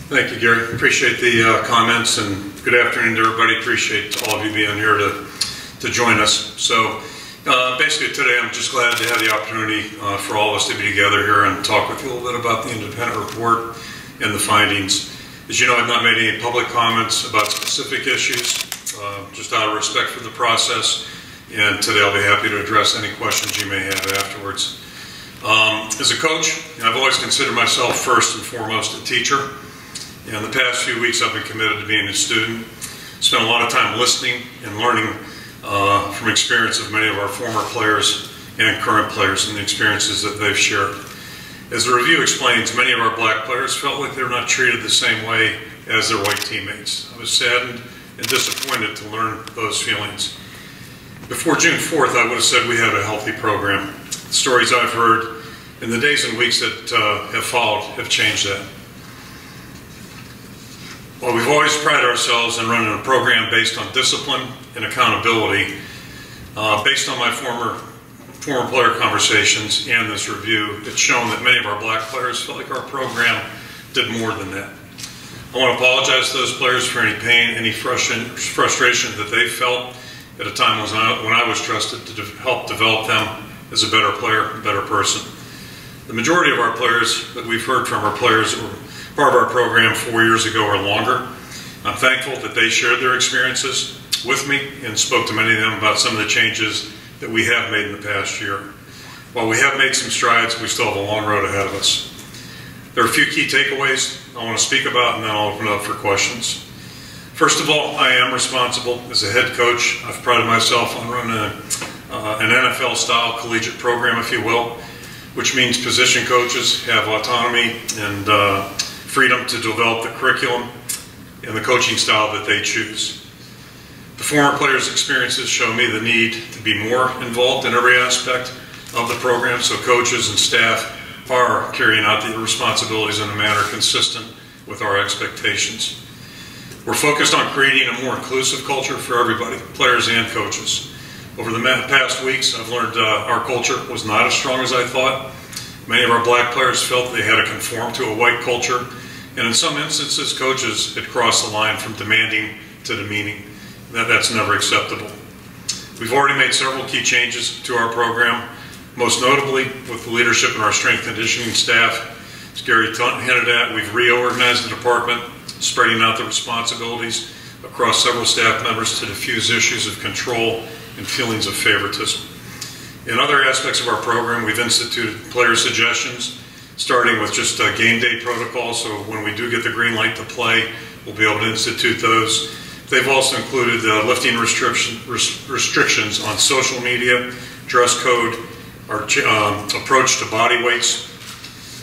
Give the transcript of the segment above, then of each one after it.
Thank you, Gary. Appreciate the comments, and good afternoon to everybody. Appreciate all of you being here to join us. So basically today I'm just glad to have the opportunity for all of us to be together here and talk with you a little bit about the independent report and the findings. As you know, I've not made any public comments about specific issues, just out of respect for the process, and today I'll be happy to address any questions you may have afterwards. As a coach, I've always considered myself first and foremost a teacher. In the past few weeks I've been committed to being a student. Spent a lot of time listening and learning from experience of many of our former players and current players and the experiences that they've shared. As the review explains, many of our black players felt like they were not treated the same way as their white teammates. I was saddened and disappointed to learn those feelings. Before June 4th, I would have said we had a healthy program. The stories I've heard in the days and weeks that have followed have changed that. While we've always prided ourselves in running a program based on discipline and accountability, based on my former player conversations and this review, it's shown that many of our black players felt like our program did more than that. I want to apologize to those players for any pain, any frustration that they felt at a time when I was trusted to help develop them as a better player, a better person. The majority of our players that we've heard from are players that were part of our program 4 years ago or longer. I'm thankful that they shared their experiences with me and spoke to many of them about some of the changes that we have made in the past year. While we have made some strides, we still have a long road ahead of us. There are a few key takeaways I want to speak about, and then I'll open it up for questions. First of all, I am responsible as a head coach. I've prided myself on running an NFL-style collegiate program, if you will, which means position coaches have autonomy and freedom to develop the curriculum and the coaching style that they choose. The former players' experiences show me the need to be more involved in every aspect of the program, so coaches and staff are carrying out the responsibilities in a manner consistent with our expectations. We're focused on creating a more inclusive culture for everybody, players and coaches. Over the past weeks, I've learned our culture was not as strong as I thought. Many of our black players felt they had to conform to a white culture, and in some instances, coaches had crossed the line from demanding to demeaning. That's never acceptable. We've already made several key changes to our program, most notably with the leadership in our strength conditioning staff. As Gary hinted at, we've reorganized the department, spreading out the responsibilities across several staff members to diffuse issues of control and feelings of favoritism. In other aspects of our program, we've instituted player suggestions, starting with just game day protocols, so when we do get the green light to play, we'll be able to institute those. They've also included lifting restrictions on social media, dress code, our approach to body weights,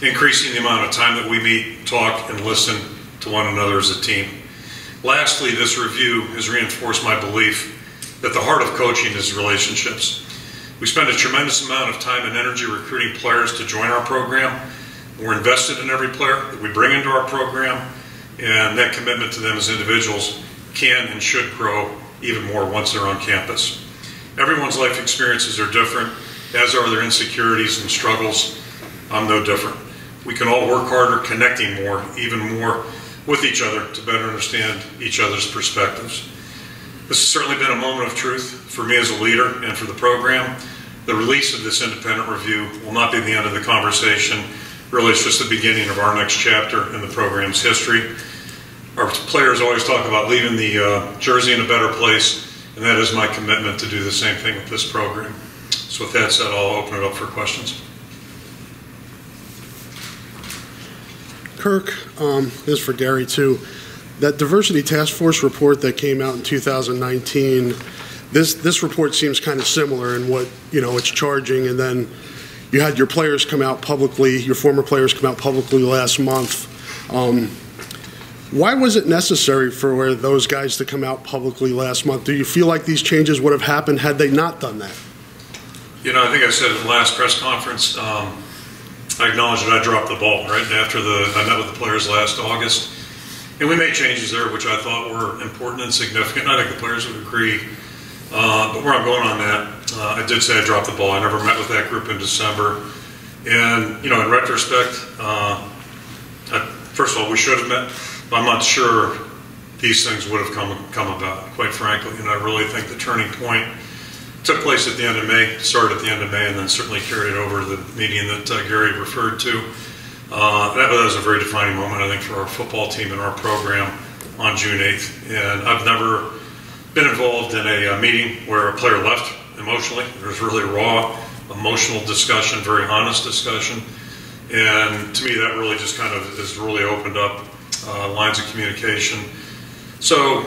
increasing the amount of time that we meet, talk, and listen to one another as a team. Lastly, this review has reinforced my belief that the heart of coaching is relationships. We spend a tremendous amount of time and energy recruiting players to join our program. We're invested in every player that we bring into our program, and that commitment to them as individuals can and should grow even more once they're on campus. Everyone's life experiences are different, as are their insecurities and struggles. I'm no different. We can all work harder, connecting more, even more with each other to better understand each other's perspectives. This has certainly been a moment of truth for me as a leader and for the program. The release of this independent review will not be the end of the conversation. Really, it's just the beginning of our next chapter in the program's history. Our players always talk about leaving the jersey in a better place, and that is my commitment to do the same thing with this program. So with that said, I'll open it up for questions. Kirk, this is for Gary too. That diversity task force report that came out in 2019, this report seems kind of similar in what it's charging, and then you had your players come out publicly, your former players come out publicly last month. Why was it necessary for those guys to come out publicly last month? Do you feel like these changes would have happened had they not done that? I think I said at the last press conference, I acknowledge that I dropped the ball, right? After I met with the players last August, and we made changes there which I thought were important and significant. I think the players would agree. But where I'm going on that, I did say I dropped the ball. I never met with that group in December. And, in retrospect, first of all, we should have met. I'm not sure these things would have come about, quite frankly. And I really think the turning point took place at the end of May, started at the end of May, and then certainly carried over to the meeting that Gary referred to. That was a very defining moment, I think, for our football team and our program on June 8th. And I've never been involved in a meeting where a player left emotionally. There was really raw, emotional discussion, very honest discussion. And to me, that really just kind of has really opened up lines of communication. So,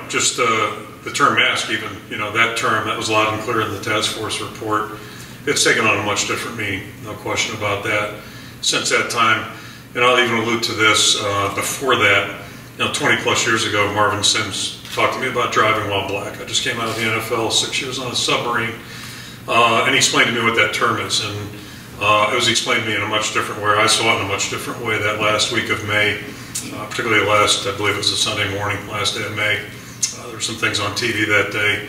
just the term mask, even, that term, that was loud and clear in the task force report. It's taken on a much different meaning, no question about that. Since that time, and I'll even allude to this, before that, 20 plus years ago, Marvin Sims talked to me about driving while black. I just came out of the NFL, 6 years on a submarine, and he explained to me what that term is. And it was explained to me in a much different way. I saw it in a much different way that last week of May, particularly I believe it was a Sunday morning, last day of May. There were some things on TV that day,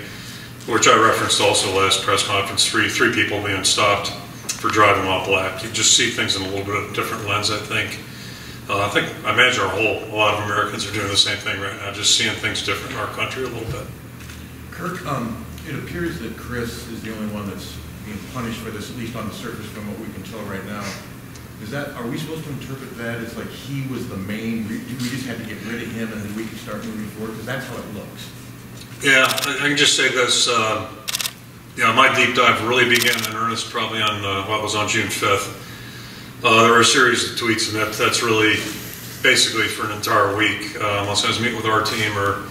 which I referenced also last press conference, three people being stopped for driving while black. You just see things in a little bit of a different lens, I think. I imagine a lot of Americans are doing the same thing right now, just seeing things different in our country a little bit. Kirk, it appears that Chris is the only one that's being punished for this, at least on the surface from what we can tell right now. Are we supposed to interpret that as like he was the main, we just had to get rid of him and then we could start moving forward? Because that's how it looks. Yeah, I can just say this. My deep dive really began in earnest probably on what was on June 5th. There were a series of tweets, and that's really basically for an entire week. Unless I was meeting with our team or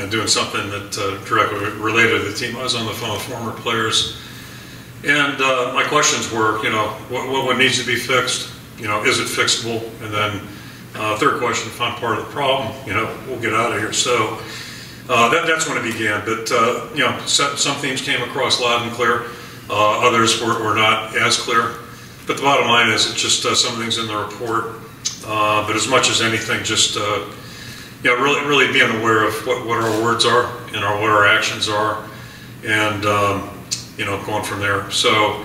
doing something that directly related to the team, I was on the phone with former players. And my questions were, what needs to be fixed? Is it fixable? And then third question, if I'm part of the problem, we'll get out of here. So that's when it began. But, some themes came across loud and clear. Others were not as clear. But the bottom line is it's just some things in the report. But as much as anything, just really being aware of what our words are and what our actions are. And going from there. So,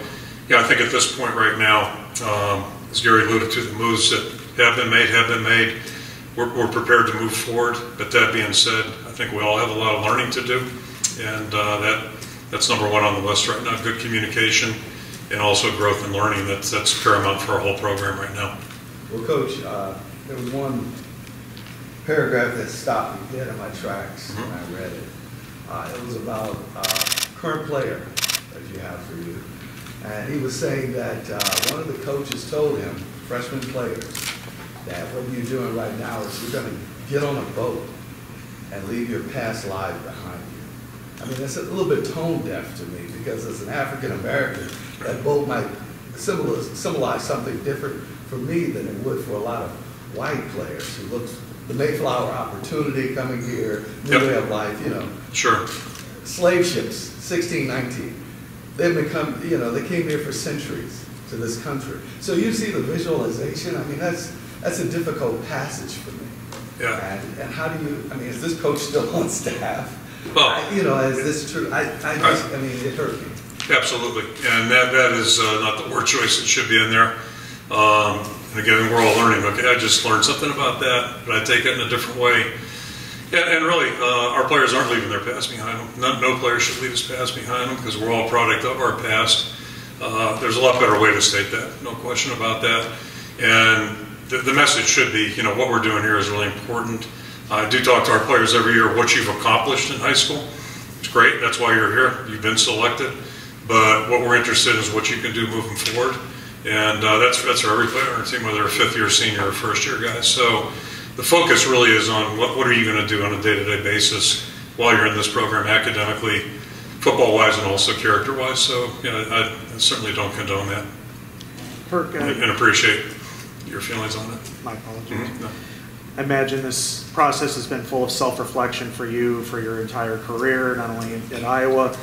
I think at this point right now, as Gary alluded to, the moves that have been made. We're prepared to move forward. But that being said, I think we all have a lot of learning to do, and that's number one on the list right now. Good communication and also growth and learning. That's paramount for our whole program right now. Well, Coach, there was one paragraph that stopped me dead in my tracks when I read it. It was about current player that you have for you. And he was saying that one of the coaches told him, freshman players, that what you're doing right now is you're going to get on a boat and leave your past life behind you. I mean, that's a little bit tone deaf to me, because as an African American, that boat might symbolize something different for me than it would for a lot of white players who look the Mayflower opportunity coming here, new way of life, Sure. Slave ships, 1619. They've become, they came here for centuries to this country. So you see the visualization. I mean, that's a difficult passage for me. Yeah. And how do you? I mean, is this coach still on staff? Well, is this true? I mean, it hurt me. Absolutely, and that is not the word choice that should be in there. And again, we're all learning. Okay, I just learned something about that, but I take it in a different way. And really, our players aren't leaving their past behind them. No player should leave his past behind them, because we're all a product of our past. There's a lot better way to state that, no question about that. And the message should be, what we're doing here is really important. I do talk to our players every year what you've accomplished in high school. It's great, that's why you're here, you've been selected. But what we're interested in is what you can do moving forward. And that's for every player on our team, whether they're a fifth-year senior or first-year guys. So the focus really is on what are you going to do on a day-to-day basis while you're in this program, academically, football-wise, and also character-wise. So I certainly don't condone that. Kirk, and appreciate your feelings on it. My apologies. No. I imagine this process has been full of self-reflection for you for your entire career, not only in Iowa.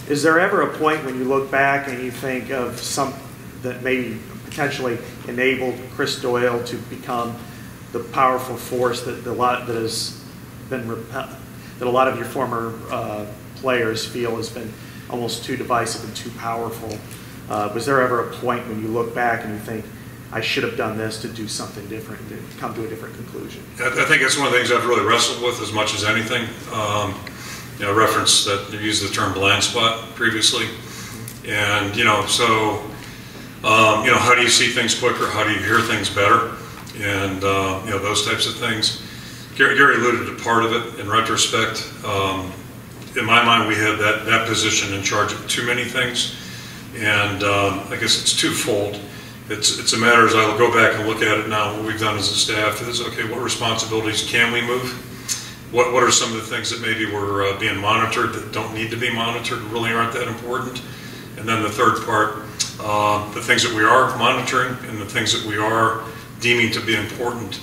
Is there ever a point when you look back and you think of something that maybe potentially enabled Chris Doyle to become the powerful force that a lot of your former players feel has been almost too divisive and too powerful? Was there ever a point when you look back and you think, I should have done this to do something different, to come to a different conclusion? I think it's one of the things I've really wrestled with as much as anything. Reference that you used the term blind spot previously. And, how do you see things quicker? How do you hear things better? And, those types of things. Gary alluded to part of it in retrospect. In my mind, we had that position in charge of too many things. And I guess it's twofold. It's a matter, as I'll go back and look at it now, what we've done as a staff is, okay, what responsibilities can we move? What are some of the things that maybe we're being monitored that don't need to be monitored, really aren't that important? And then the third part, the things that we are monitoring and the things that we are deeming to be important,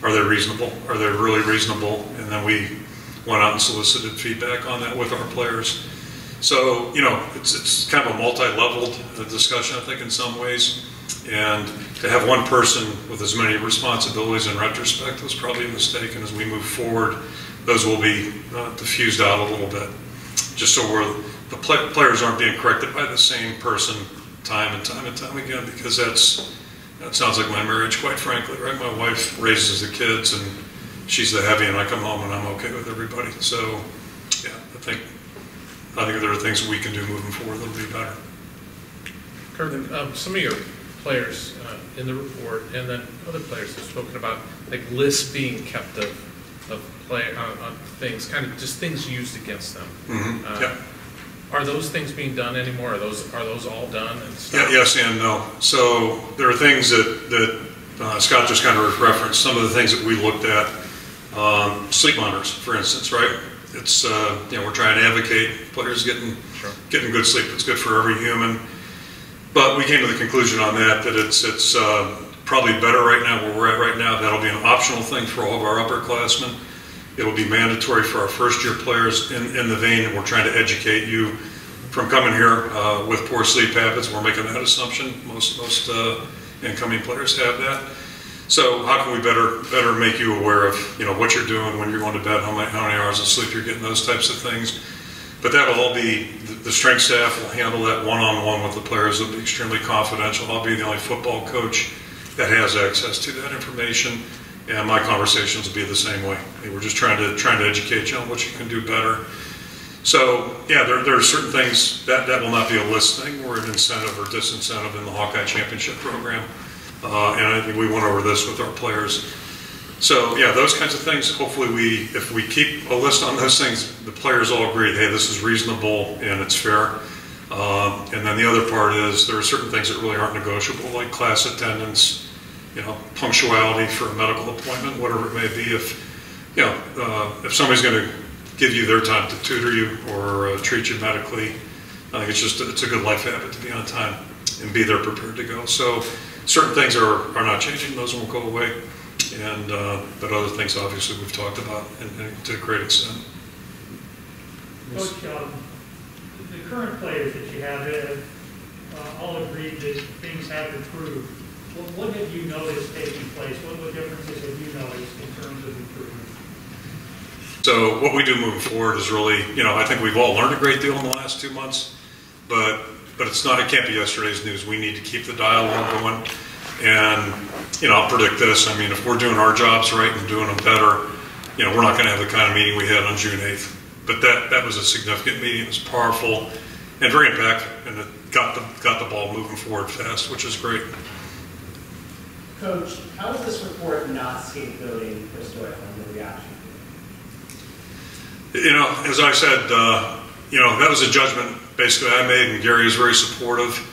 are they reasonable? Are they really reasonable? And then we went out and solicited feedback on that with our players. So, it's kind of a multi-leveled discussion, I think, in some ways. And to have one person with as many responsibilities in retrospect was probably a mistake. And as we move forward, those will be diffused out a little bit, just so the players aren't being corrected by the same person time and time and time again, because that sounds like my marriage, quite frankly, right? My wife raises the kids, and she's the heavy, and I come home and I'm okay with everybody. So, yeah, I think there are things we can do moving forward that'll be better. Kirk, some of your players in the report, and then other players have spoken about like lists being kept of things, kind of just things used against them. Mm-hmm. Yeah. Are those things being done anymore? Are those all done and stuff? Yeah, yes and no. So there are things that Scott just kind of referenced. Some of the things that we looked at, sleep monitors, for instance, right? It's we're trying to advocate players getting good sleep. It's good for every human. But we came to the conclusion on that it's probably better right now where we're at right now. That'll be an optional thing for all of our upperclassmen. It'll be mandatory for our first-year players in the vein that we're trying to educate you from coming here with poor sleep habits. We're making that assumption. Most incoming players have that. So how can we better make you aware of what you're doing when you're going to bed, how many hours of sleep you're getting, those types of things. But that'll all be, the strength staff will handle that one-on-one with the players. It'll be extremely confidential. I'll be the only football coach that has access to that information, and my conversations will be the same way. We're just trying to educate you on what you can do better. So yeah, there are certain things that will not be a list thing or an incentive or disincentive in the Hawkeye Championship program. And I think we went over this with our players. So yeah, those kinds of things, hopefully if we keep a list on those things, the players all agree, hey, this is reasonable and it's fair. And then the other part is there are certain things that really aren't negotiable, like class attendance, punctuality for a medical appointment, whatever it may be. If somebody's going to give you their time to tutor you or treat you medically, I think it's a good life habit to be on time and be there prepared to go. So certain things are not changing; those won't go away. And but other things, obviously, we've talked about and to a great extent. Coach, the current players that you have all agreed that things have improved. What have you noticed taking place? What differences have you noticed in terms of improvement? So what we do moving forward is really, I think we've all learned a great deal in the last 2 months, but it can't be yesterday's news. We need to keep the dialogue going. And, I'll predict this. I mean, if we're doing our jobs right and doing them better, we're not going to have the kind of meeting we had on June 8th. But that was a significant meeting. It was powerful and very impactful, and it got the ball moving forward fast, which is great. Coach, how is this report not scapegoating Chris Doyle and the reaction? As I said, that was a judgment basically I made, and Gary is very supportive.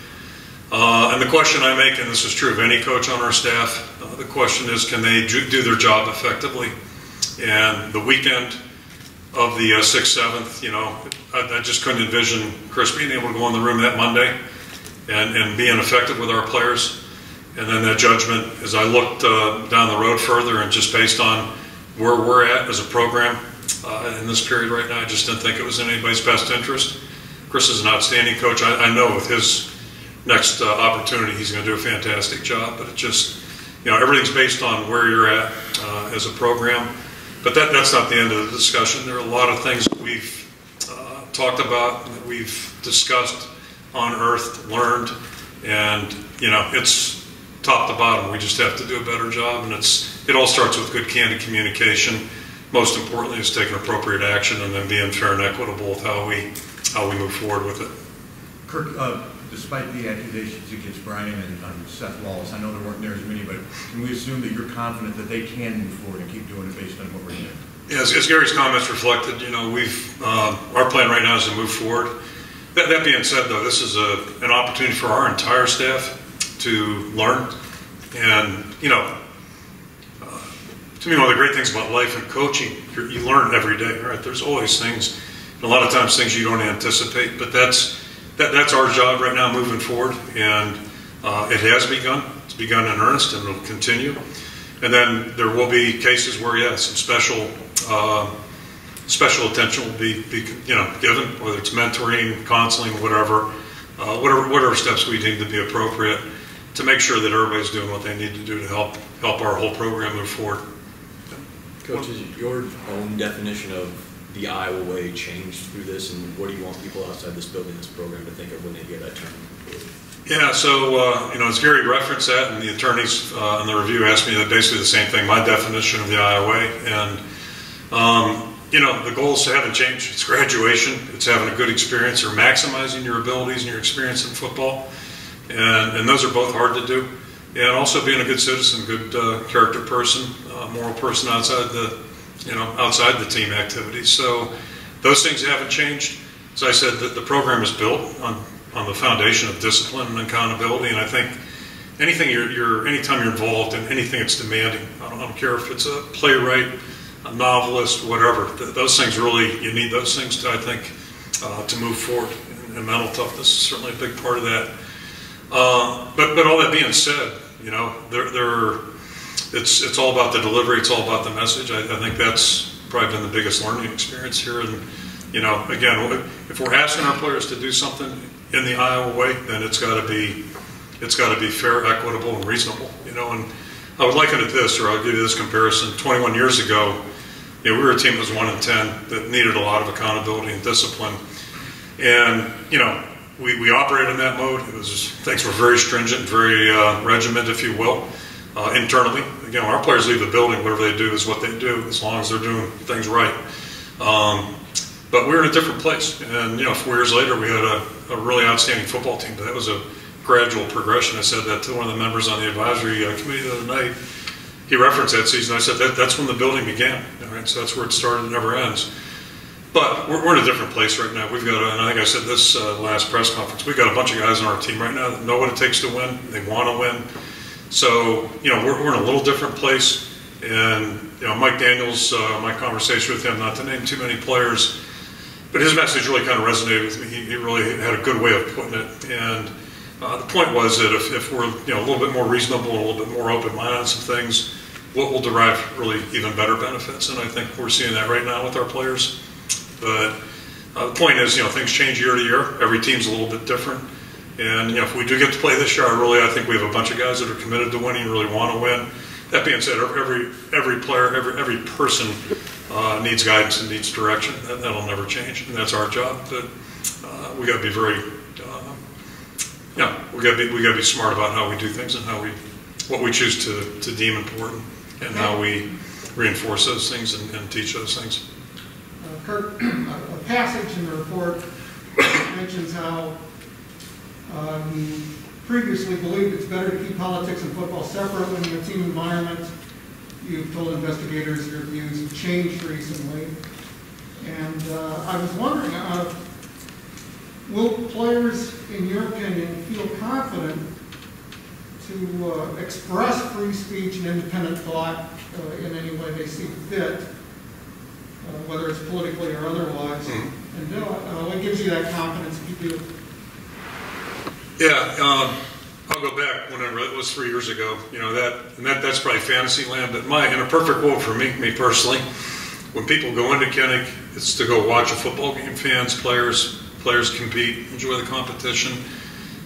And the question I make, and this is true of any coach on our staff, the question is, can they do their job effectively? And the weekend of the 6th, 7th, I just couldn't envision Chris being able to go in the room that Monday and being effective with our players. And then that judgment, as I looked down the road further and just based on where we're at as a program in this period right now, I just didn't think it was in anybody's best interest. Chris is an outstanding coach. I know with his next opportunity, he's going to do a fantastic job, but it just, everything's based on where you're at as a program. But that's not the end of the discussion. There are a lot of things that we've talked about, that we've discussed, unearthed, learned, and, it's top to bottom. We just have to do a better job, and it all starts with good candid communication. Most importantly is taking appropriate action and then being fair and equitable with how we move forward with it. Kirk, despite the accusations against Brian and Seth Wallace, I know there weren't there as many, but can we assume that you're confident that they can move forward and keep doing it based on what we're doing? Yeah, as Gary's comments reflected, our plan right now is to move forward. That being said, though, this is an opportunity for our entire staff to learn. And, to me, one of the great things about life and coaching, you learn every day, right? There's always things, a lot of times things you don't anticipate, but that's our job right now moving forward. And it has begun. It's begun in earnest, and it'll continue. And then there will be cases where, some special attention will be given, whether it's mentoring, counseling, whatever steps we deem to be appropriate to make sure that everybody's doing what they need to do to help our whole program move forward. Coach, is your own definition of the Iowa way changed through this, and what do you want people outside this building, this program, to think of when they hear that term? Yeah, so, as Gary referenced that, and the attorneys in the review asked me basically the same thing, my definition of the Iowa way, and the goals haven't changed. It's graduation, it's having a good experience, or maximizing your abilities and your experience in football. And those are both hard to do. And also being a good citizen, good character person, moral person outside the team activities. So those things haven't changed. As I said, the program is built on the foundation of discipline and accountability. And I think anytime you're involved in anything that's demanding, I don't care if it's a playwright, a novelist, whatever. Those things really, you need those things to, I think, to move forward. And mental toughness is certainly a big part of that. But all that being said, it's all about the delivery. It's all about the message. I think that's probably been the biggest learning experience here. And again, if we're asking our players to do something in the Iowa way, then it's got to be fair, equitable, and reasonable. And I would liken it this, or I'll give you this comparison. 21 years ago, we were a team that was 1-10 that needed a lot of accountability and discipline. And we operated in that mode. Things were very stringent, very regimented, if you will, internally. Again, when our players leave the building, whatever they do is what they do, as long as they're doing things right. But we're in a different place. And 4 years later, we had a really outstanding football team. But that was a gradual progression. I said that to one of the members on the advisory committee the other night. He referenced that season. I said that's when the building began. All right, so that's where it started and never ends. But we're in a different place right now. We've got, and I think I said this last press conference, we've got a bunch of guys on our team right now that know what it takes to win. They want to win. So, we're in a little different place. And, Mike Daniels, my conversation with him, not to name too many players, but his message really kind of resonated with me. He really had a good way of putting it. And the point was that if we're, a little bit more reasonable and a little bit more open-minded on some things, we'll derive really even better benefits. And I think we're seeing that right now with our players. But the point is, things change year to year. Every team's a little bit different. And, if we do get to play this year, I think we have a bunch of guys that are committed to winning and really want to win. That being said, every player, every person needs guidance and needs direction. That'll never change, and that's our job. But we got to be very, we got to be smart about how we do things and what we choose to deem important, and how we reinforce those things and teach those things. Kirk, a passage in the report mentions how you previously believed it's better to keep politics and football separate in the team environment. You've told investigators your views have changed recently. And I was wondering, will players, in your opinion, feel confident to express free speech and independent thought in any way they see fit? Whether it's politically or otherwise, and what gives you that confidence if you do? Yeah, I'll go back whenever it was 3 years ago. That's probably fantasy land. But in a perfect world for me personally, when people go into Kinnick, it's to go watch a football game. Fans, players compete, enjoy the competition.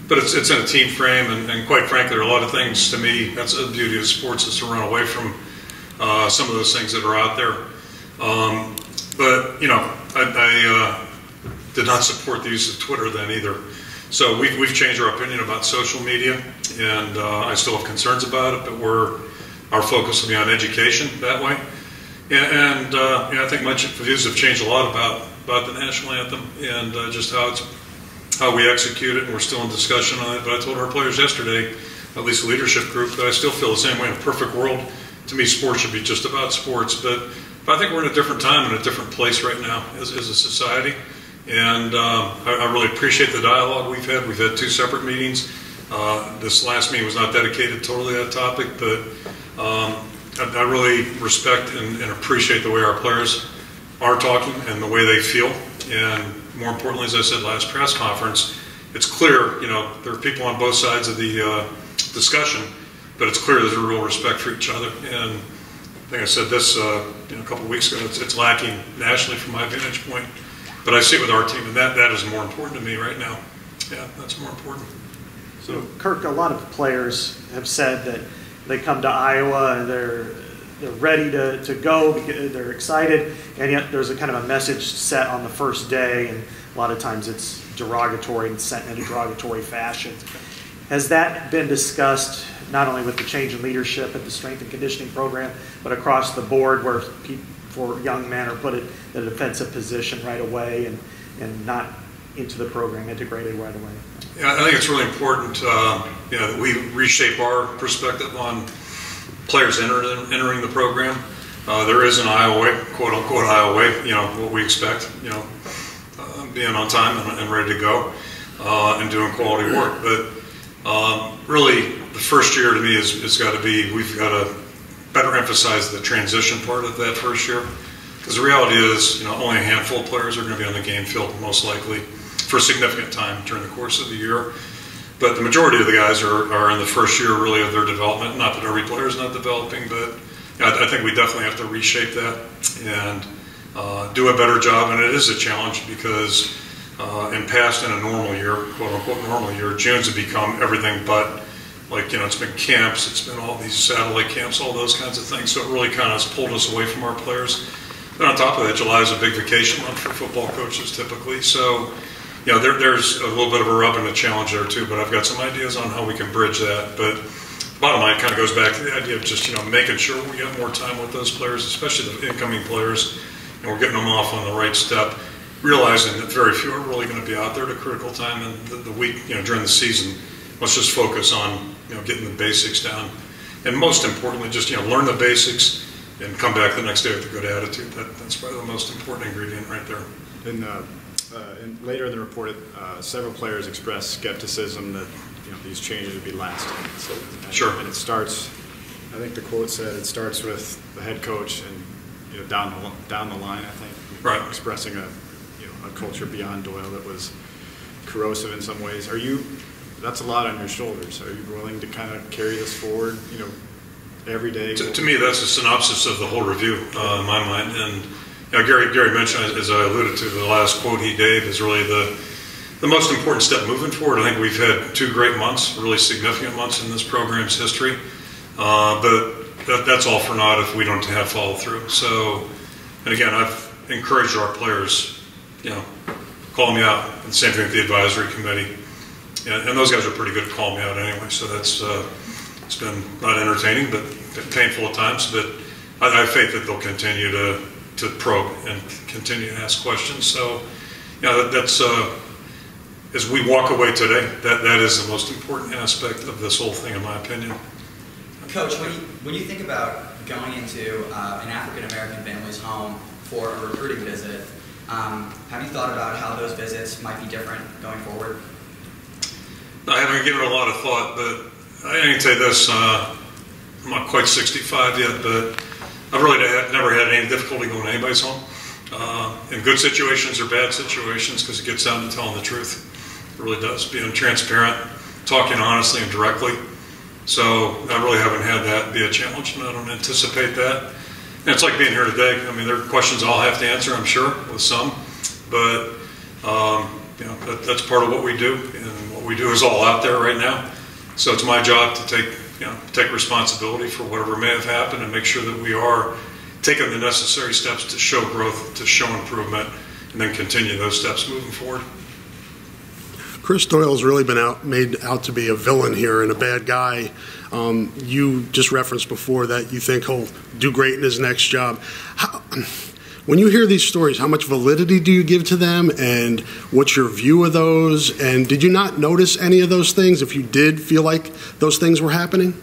But it's in a team frame, and quite frankly, there are a lot of things. To me, that's the beauty of sports, is to run away from some of those things that are out there. But I did not support the use of Twitter then either. So we've changed our opinion about social media, and I still have concerns about it, but our focus will be on education that way. And I think my views have changed a lot about the national anthem and just how we execute it, and we're still in discussion on it. But I told our players yesterday, at least the leadership group, that I still feel the same way. In a perfect world, to me, sports should be just about sports. But I think we're in a different time and a different place right now as a society. And I really appreciate the dialogue we've had. We've had 2 separate meetings. This last meeting was not dedicated totally to that topic, but I really respect and appreciate the way our players are talking and the way they feel. And more importantly, as I said last press conference, it's clear, there are people on both sides of the discussion, but it's clear there's a real respect for each other. And I think I said this a couple of weeks ago, it's lacking nationally from my vantage point. But I see it with our team, and that is more important to me right now. Yeah, that's more important. So, Kirk, a lot of players have said that they come to Iowa and they're ready to go because they're excited, and yet there's a kind of a message set on the first day, and a lot of times it's derogatory and sent in a derogatory fashion. Has that been discussed not only with the change in leadership at the strength and conditioning program, but across the board where for young men are put in a defensive position right away and not into the program integrated right away? Yeah, I think it's really important that we reshape our perspective on players entering the program. There is an Iowa way, quote unquote Iowa way, what we expect, being on time and ready to go and doing quality work. But really, the first year to me has got to be, we've got to better emphasize the transition part of that first year. Because the reality is, only a handful of players are going to be on the game field, most likely, for a significant time during the course of the year. But the majority of the guys are in the first year, really, of their development. Not that every player is not developing, but I think we definitely have to reshape that and do a better job. And it is a challenge because in a normal year, quote-unquote normal year, June's have become everything but, it's been camps, it's been all these satellite camps, all those kinds of things. So it really kind of has pulled us away from our players. And on top of that, July is a big vacation month for football coaches typically. So, there's a little bit of a rub and a challenge there too, but I've got some ideas on how we can bridge that. But bottom line kind of goes back to the idea of just, making sure we get more time with those players, especially the incoming players, and we're getting them off on the right step, realizing that very few are really going to be out there at a critical time in the week, during the season. Let's just focus on, getting the basics down. And most importantly, just, learn the basics and come back the next day with a good attitude. That's probably the most important ingredient right there. And later in the report, several players expressed skepticism that these changes would be lasting. So, sure. And it starts, I think the quote said, it starts with the head coach and down the line, I think, right, expressing a culture beyond Doyle that was corrosive in some ways. That's a lot on your shoulders. Are you willing to kind of carry this forward, every day? To me, that's a synopsis of the whole review in my mind. And Gary mentioned, as I alluded to, the last quote he gave is really the most important step moving forward. I think we've had 2 great months, really significant months in this program's history. But that's all for naught if we don't have follow through. So, and again, I've encouraged our players, call me out. And same thing with the advisory committee. And those guys are pretty good at calling me out anyway. So that's it's been not entertaining, but painful at times. But I have faith that they'll continue to probe and continue to ask questions. So, that's as we walk away today, that is the most important aspect of this whole thing, in my opinion. Coach, when you think about going into an African American family's home for a recruiting visit, have you thought about how those visits might be different going forward? I haven't given it a lot of thought, but I can tell you this, I'm not quite 65 yet, but I've really never had any difficulty going to anybody's home, in good situations or bad situations, because it gets down to telling the truth. It really does, being transparent, talking honestly and directly. So I really haven't had that be a challenge, and I don't anticipate that. And it's like being here today. I mean, there are questions I'll have to answer, I'm sure, with some, but that's part of what we do, and what we do is all out there right now. So it's my job to take responsibility for whatever may have happened and make sure that we are taking the necessary steps to show growth, to show improvement, and then continue those steps moving forward. Chris Doyle's really been made out to be a villain here and a bad guy. You just referenced before that you think he'll do great in his next job. When you hear these stories, how much validity do you give to them, and what's your view of those? And did you not notice any of those things if you did feel like those things were happening?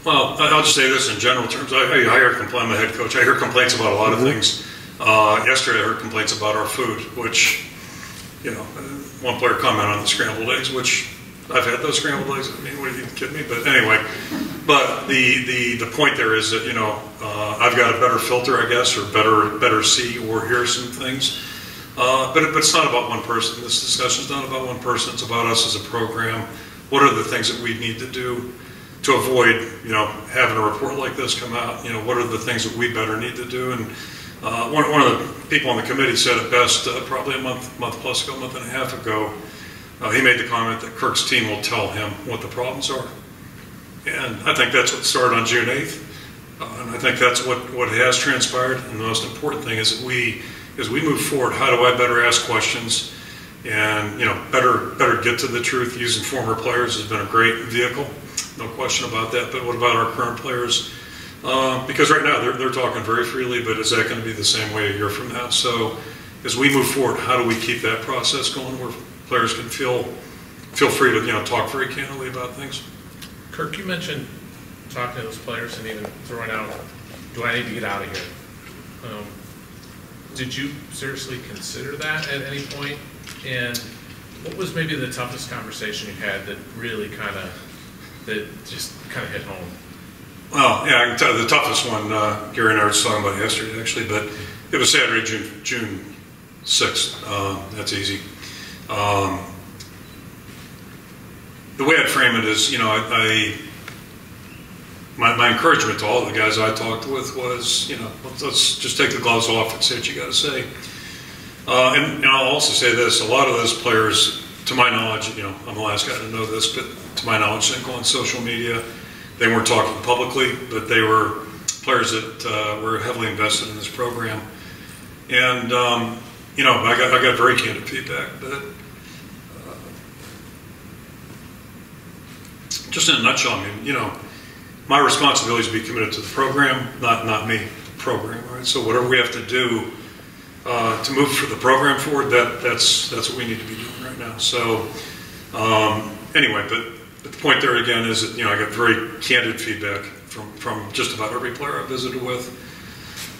Well, I'll just say this in general terms. I hear complaints. I'm a head coach. I hear complaints about a lot of things. Yesterday I heard complaints about our food, which, you know, one player commented on the scrambled eggs, which I've had those scrambled eggs. I mean, what are you kidding me? But anyway, but the point there is that, you know, I've got a better filter, I guess, or better see or hear some things. But it's not about one person. This discussion is not about one person. It's about us as a program. What are the things that we need to do to avoid, you know, having a report like this come out? You know, what are the things that we better need to do? And one of the people on the committee said it best probably a month plus ago, month and a half ago. He made the comment that Kirk's team will tell him what the problems are. And I think that's what started on June 8th. And I think that's what has transpired. And the most important thing is that as we move forward, how do I better ask questions and, you know, better get to the truth? Using former players has been a great vehicle, no question about that. But what about our current players? Because right now they're talking very freely, but is that going to be the same way a year from now? So as we move forward, how do we keep that process going where players can feel free to, you know, talk very candidly about things? Kirk, you mentioned talking to those players and even throwing out, do I need to get out of here? Did you seriously consider that at any point? And what was maybe the toughest conversation you had that really just hit home? Well, yeah, I can tell you the toughest one, Gary and I were talking about yesterday, actually, but it was Saturday, June 6th. That's easy. The way I'd frame it is, you know, my encouragement to all the guys I talked with was, you know, let's just take the gloves off and say what you got to say. And I'll also say this: a lot of those players, to my knowledge, you know, I'm the last guy to know this, but to my knowledge, didn't go on social media. They weren't talking publicly, but they were players that were heavily invested in this program. And you know, I got very candid feedback, but just in a nutshell, I mean, you know, my responsibility is to be committed to the program, not me, the program, right? So whatever we have to do to move for the program forward, that's what we need to be doing right now. So anyway, but the point there again is that, you know, I got very candid feedback from just about every player I visited with.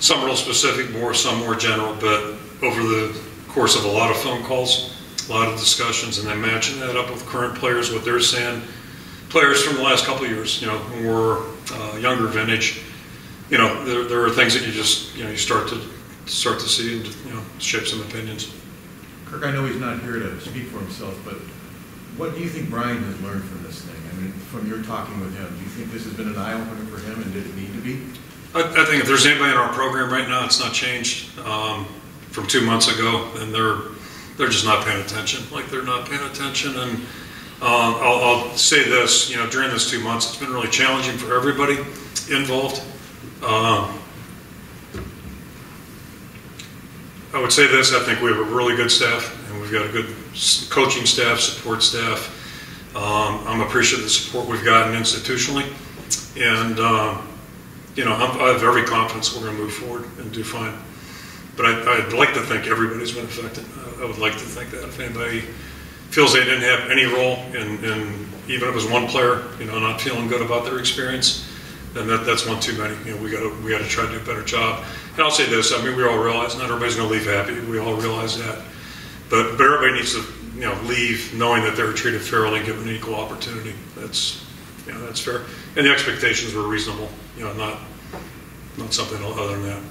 Some real specific, some more general, but over the course of a lot of phone calls, a lot of discussions, and then matching that up with current players, what they're saying. Players from the last couple of years, you know, more younger vintage, you know, there are things that you just, you know, you start to see and, you know, shape some opinions. Kirk, I know he's not here to speak for himself, but what do you think Brian has learned from this thing? I mean, from your talking with him, do you think this has been an eye-opener for him, and did it need to be? I think if there's anybody in our program right now, it's not changed from 2 months ago, and they're just not paying attention. Like, they're not paying attention. And I'll say this, you know, during this 2 months, it's been really challenging for everybody involved. I would say this: I think we have a really good staff, and we've got a good coaching staff, support staff. I'm appreciative of the support we've gotten institutionally, and you know, I have every confidence we're going to move forward and do fine. But I'd like to think everybody's been affected. I would like to think that if anybody feels they didn't have any role in even if it was one player, you know, not feeling good about their experience, then that's one too many. You know, we got to try to do a better job. And I'll say this: I mean, we all realize not everybody's going to leave happy. We all realize that, but everybody needs to, you know, leave knowing that they were treated fairly, given equal opportunity. That's, you know, that's fair, and the expectations were reasonable. You know, not something other than that.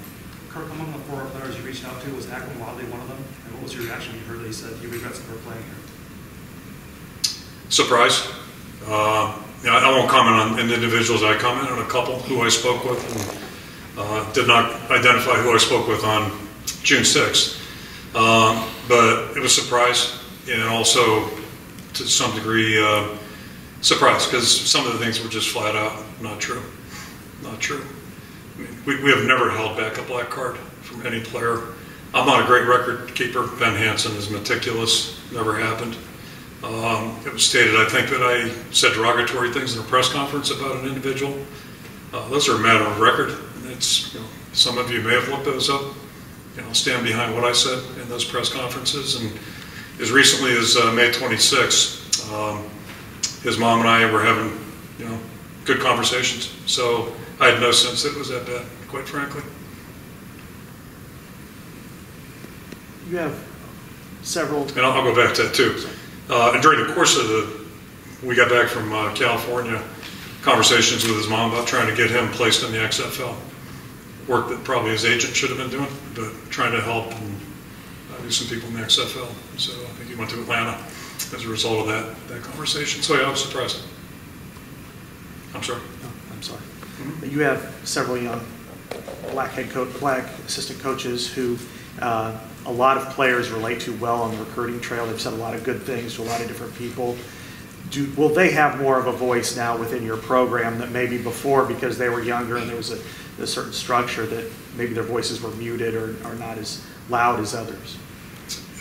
Kirk, among the 4 players you reached out to, was Akron Wadley one of them? And what was your reaction when you heard that he said he regrets never playing here? Surprise. You know, I won't comment on individuals. I commented on a couple who I spoke with, and did not identify who I spoke with on June 6th. But it was a surprise, and also to some degree surprise, because some of the things were just flat out not true. Not true. I mean, we have never held back a black card from any player. I'm not a great record keeper. Ben Hansen is meticulous. Never happened. It was stated, I think, that I said derogatory things in a press conference about an individual. Those are a matter of record. It's, some of you may have looked those up. I'll stand behind what I said in those press conferences. And as recently as May 26th, his mom and I were having, good conversations. So I had no sense that it was that bad, quite frankly. You have several. And I'll go back to that too. And during the course of we got back from California, conversations with his mom about trying to get him placed in the XFL. Work that probably his agent should have been doing, but trying to help and do some people in the XFL. So I think he went to Atlanta as a result of that conversation. So yeah, I was surprised. I'm sorry. No, I'm sorry. You have several young black assistant coaches who a lot of players relate to well on the recruiting trail. They've said a lot of good things to a lot of different people. Will they have more of a voice now within your program than maybe before because they were younger and there was a certain structure that maybe their voices were muted or not as loud as others?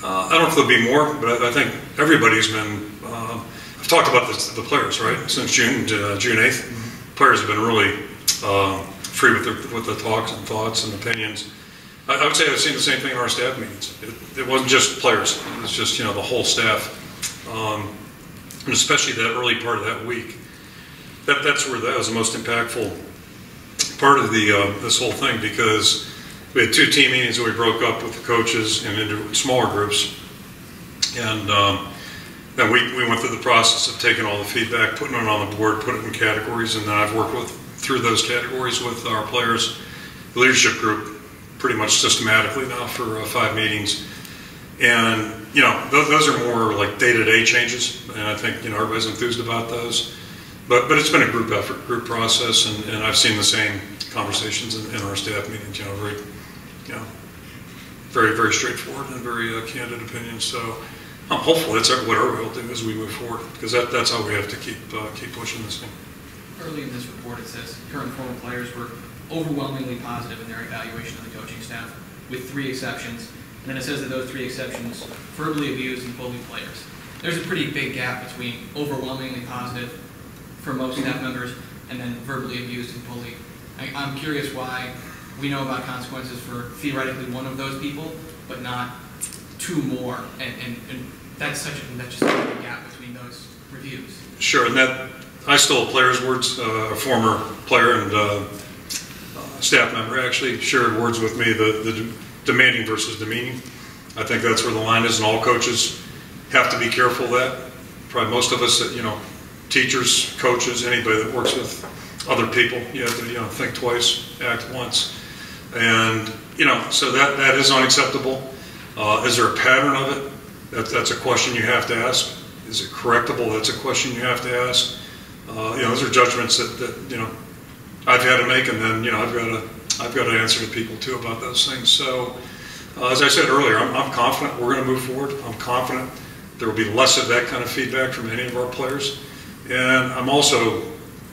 I don't know if there'll be more, but I think everybody's been, I've talked about the players, right? Since June 8th, players have been really free with the talks and thoughts and opinions. I would say I've seen the same thing in our staff meetings. It wasn't just players, it was just, the whole staff. And especially that early part of that week. That's where that was the most impactful part of this whole thing, because we had 2 team meetings where we broke up with the coaches and into smaller groups. And then we went through the process of taking all the feedback, putting it on the board, putting it in categories, and then I've worked through those categories with our players, the leadership group, pretty much systematically now for 5 meetings. And, those are more like day-to-day changes, and I think, everybody's enthused about those. But it's been a group effort, group process, and I've seen the same conversations in our staff meetings, very, very straightforward and very candid opinions. So I'm hopeful that's what everybody will do as we move forward, because that's how we have to keep pushing this thing. Early in this report, it says current and former players were overwhelmingly positive in their evaluation of the coaching staff, with 3 exceptions. And then it says that those 3 exceptions verbally abused and bullied players. There's a pretty big gap between overwhelmingly positive for most staff members and then verbally abused and bullied. I'm curious why we know about consequences for theoretically one of those people, but not 2 more. And that's just a big gap between those reviews. Sure, and that I stole a player's words. A former player and staff member actually shared words with me, the demanding versus demeaning. I think that's where the line is, and all coaches have to be careful of that. Probably most of us, teachers, coaches, anybody that works with other people, you have to think twice, act once. And so that is unacceptable. Is there a pattern of it? That's a question you have to ask. Is it correctable? That's a question you have to ask. Those are judgments that I've had to make, and then I've got to answer to people too about those things. So as I said earlier, I'm confident we're going to move forward. I'm confident there will be less of that kind of feedback from any of our players. And I'm also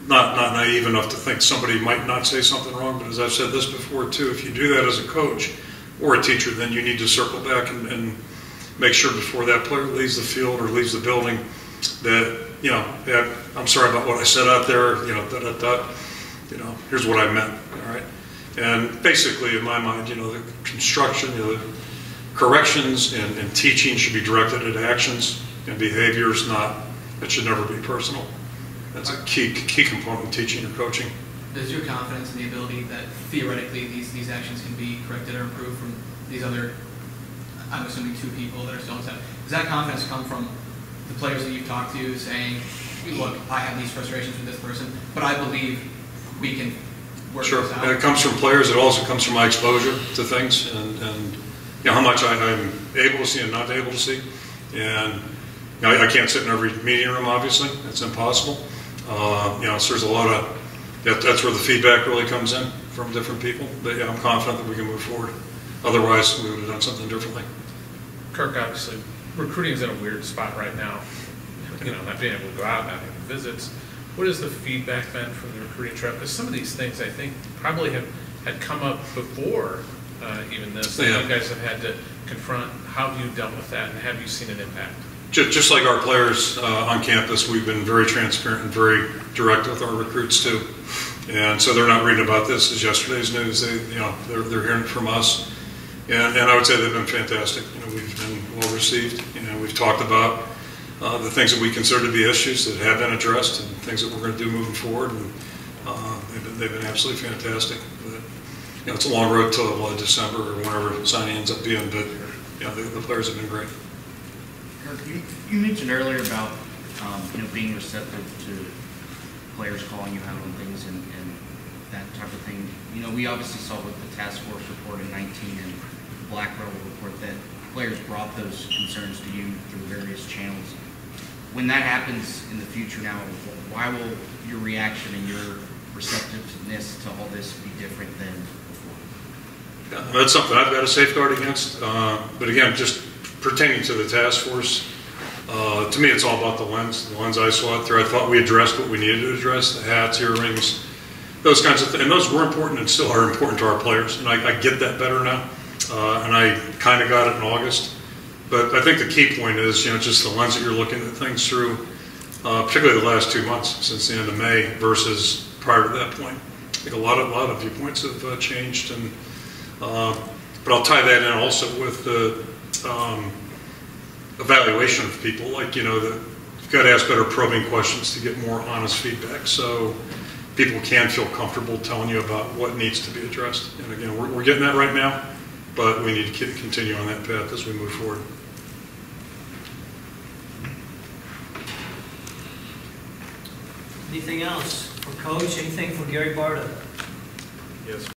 not naive enough to think somebody might not say something wrong, but as I've said this before too, if you do that as a coach or a teacher, then you need to circle back and make sure before that player leaves the field or leaves the building that, I'm sorry about what I said out there, here's what I meant, all right? And basically, in my mind, the construction, the corrections and teaching should be directed at actions and behaviors, it should never be personal. That's a key component of teaching or coaching. Does your confidence in the ability that theoretically these actions can be corrected or improved from these other, I'm assuming 2 people that are still on staff, does that confidence come from the players that you've talked to saying, look, I have these frustrations with this person, but I believe we can work this out? Sure, it comes from players. It also comes from my exposure to things and how much I'm able to see and not able to see. And I can't sit in every meeting room, obviously. That's impossible. So there's a lot of, that's where the feedback really comes in from different people. But yeah, I'm confident that we can move forward. Otherwise, we would have done something differently. Kirk, obviously, recruiting is in a weird spot right now. Not being able to go out, not having visits. What has the feedback been from the recruiting trail? Because some of these things, I think, probably had come up before even this. That you guys have had to confront. How have you dealt with that, and have you seen an impact? just like our players on campus, we've been very transparent and very direct with our recruits too. And so they're not reading about this as yesterday's news. They're hearing it from us. And I would say they've been fantastic. We've been well received. We've talked about the things that we consider to be issues that have been addressed and things that we're going to do moving forward. And they've been absolutely fantastic. But, it's a long road till December or whenever signing ends up being. But the players have been great. Kirk, you mentioned earlier about being receptive to players calling you out on things and that type of thing. We obviously saw with the task force report in 19 and the Blackwell report that players brought those concerns to you through various channels. When that happens in the future now, why will your reaction and your receptiveness to all this be different than before? Yeah, that's something I've got to safeguard against. But again, just pertaining to the task force, to me it's all about the lens I saw it through. I thought we addressed what we needed to address, the hats, earrings, those kinds of things. And those were important and still are important to our players. And I get that better now. And I kind of got it in August. But I think the key point is, just the lens that you're looking at things through, particularly the last 2 months since the end of May versus prior to that point. I think a lot of viewpoints have changed. And but I'll tie that in also with the evaluation of people. Like, you've got to ask better probing questions to get more honest feedback. So people can feel comfortable telling you about what needs to be addressed. And again, we're getting that right now, but we need to continue on that path as we move forward. Anything else for Coach? Anything for Gary Barta? Yes.